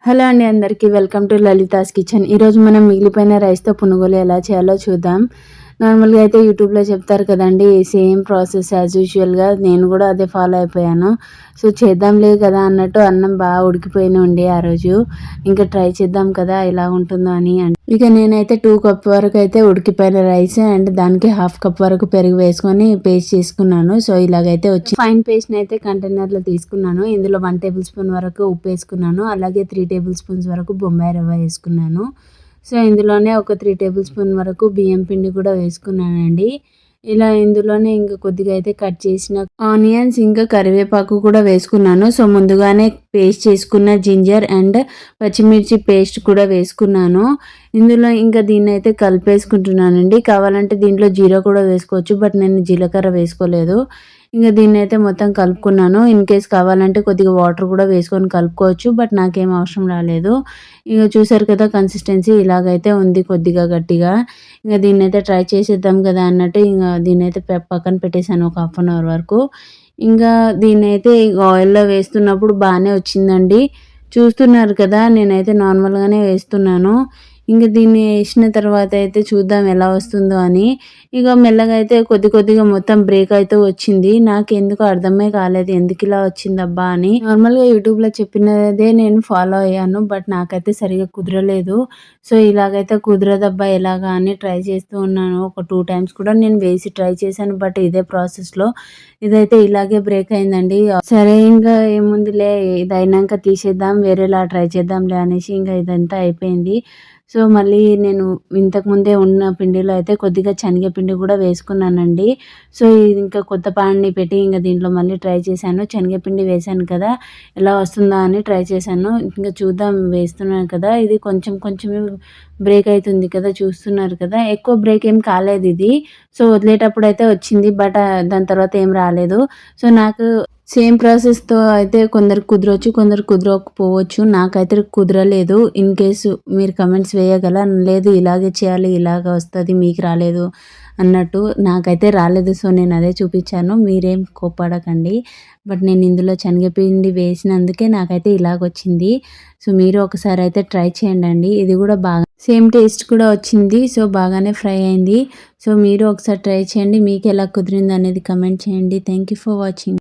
Hello అండి అందరికీ welcome to Lalitha's kitchen. ఈరోజు మనం మిగిలిపోయిన రైస్తో పునుగులు ఎలా చేయాలో చూద్దాం. నార్మల్గా అయితే యూట్యూబ్లో చెప్తారు కదండి, సేమ్ ప్రాసెస్ యాజ్ యూజువల్గా నేను కూడా అదే ఫాలో అయిపోయాను. సో చేద్దాంలే కదా అన్నట్టు అన్నం బాగా ఉడికిపోయిన ఉండే ఆ రోజు. ఇంకా ట్రై చేద్దాం కదా ఎలా ఉంటుందో అని. ఇక నేనైతే 2 కప్ వరకు అయితే ఉడికిపోయిన రైస్ అండ్ దానికి 1/2 కప్ వరకు పెరుగు వేసుకొని పేస్ట్ చేసుకున్నాను. సో ఇలాగైతే వచ్చి ఫైన్ పేస్ట్ని అయితే కంటైనర్లో తీసుకున్నాను. ఇందులో 1 టేబుల్ స్పూన్ వరకు ఉప్పు వేసుకున్నాను. అలాగే 3 టేబుల్ స్పూన్స్ వరకు బొంబాయి రవ్వ వేసుకున్నాను. సో ఇందులోనే ఒక 3 టేబుల్ స్పూన్ వరకు బియ్యం పిండి కూడా వేసుకున్నానండి. ఇలా ఇందులోనే ఇంకా కొద్దిగా అయితే కట్ చేసిన ఆనియన్స్ ఇంకా కరివేపాకు కూడా వేసుకున్నాను. సో ముందుగానే పేస్ట్ చేసుకున్న జింజర్ అండ్ పచ్చిమిర్చి పేస్ట్ కూడా వేసుకున్నాను. ఇందులో ఇంకా దీన్ని అయితే కలిపేసుకుంటున్నానండి. కావాలంటే దీంట్లో జీరా కూడా వేసుకోవచ్చు, బట్ నేను జీలకర్ర వేసుకోలేదు. ఇంకా దీన్ని అయితే మొత్తం కలుపుకున్నాను. ఇన్ కేస్ కావాలంటే కొద్దిగా వాటర్ కూడా వేసుకొని కలుపుకోవచ్చు, బట్ నాకేం అవసరం రాలేదు. ఇక చూసారు కదా కన్సిస్టెన్సీ ఇలాగైతే ఉంది, కొద్దిగా గట్టిగా. ఇంకా దీన్ని అయితే ట్రై చేసేద్దాం కదా అన్నట్టు ఇంకా దీన్ని అయితే పక్కన పెట్టేశాను ఒక 1/2 అవర్ వరకు. ఇంకా దీన్ని అయితే ఆయిల్లో వేస్తున్నప్పుడు బాగానే వచ్చిందండి. చూస్తున్నారు కదా, నేనైతే నార్మల్గానే వేస్తున్నాను. ఇంక దీన్ని వేసిన తర్వాత అయితే చూద్దాం ఎలా వస్తుందో అని. ఇక మెల్లగా అయితే కొద్దిగా మొత్తం బ్రేక్ అయితే వచ్చింది. నాకెందుకో అర్థమే కాలేదు ఎందుకు ఇలా వచ్చిందబ్బా అని. నార్మల్గా యూట్యూబ్లో చెప్పినదే నేను ఫాలో అయ్యాను, బట్ నాకైతే సరిగా కుదరలేదు. సో ఇలాగైతే కుదరదబ్బా ఎలాగా అని ట్రై చేస్తూ ఉన్నాను. ఒక 2 టైమ్స్ కూడా నేను వేసి ట్రై చేశాను, బట్ ఇదే ప్రాసెస్లో ఇదైతే ఇలాగే బ్రేక్ అయిందండి. సరే ఇంకా ఏముందిలే, ఇది అయినాక తీసేద్దాం, వేరేలా ట్రై చేద్దాంలే అనేసి ఇంకా ఇదంతా అయిపోయింది. సో మళ్ళీ నేను ఇంతకుముందే ఉన్న పిండిలో అయితే కొద్దిగా శనగపిండి కూడా వేసుకున్నానండి. సో ఇది ఇంకా కొత్త పాన్ని పెట్టి ఇంకా దీంట్లో మళ్ళీ ట్రై చేశాను. శనగపిండి వేశాను కదా, ఎలా వస్తుందా అని ట్రై చేశాను. ఇంకా చూద్దాం, వేస్తున్నాను కదా, ఇది కొంచెం బ్రేక్ అవుతుంది కదా, చూస్తున్నారు కదా. ఎక్కువ బ్రేక్ ఏం కాలేదు ఇది. సో వదిలేటప్పుడు అయితే వచ్చింది, బట్ దాని తర్వాత ఏం రాలేదు. సో నాకు సేమ్ ప్రాసెస్తో అయితే కొందరికి కుదరవచ్చు, కొందరు కుదరకపోవచ్చు. నాకైతే కుదరలేదు. ఇన్ కేసు మీరు కమెంట్స్ వేయగల, లేదు ఇలాగే చేయాలి ఇలాగ వస్తుంది మీకు రాలేదు అన్నట్టు. నాకైతే రాలేదు, సో నేను అదే చూపించాను. మీరేం కోప్పడకండి, బట్ నేను ఇందులో శనగపిండి వేసినందుకే నాకైతే ఇలాగొచ్చింది. సో మీరు ఒకసారి అయితే ట్రై చేయండి. ఇది కూడా బాగా సేమ్ టేస్ట్ కూడా వచ్చింది. సో బాగానే ఫ్రై అయింది. సో మీరు ఒకసారి ట్రై చేయండి, మీకు ఎలా కుదిరింది అనేది కమెంట్ చేయండి. Thank you for watching.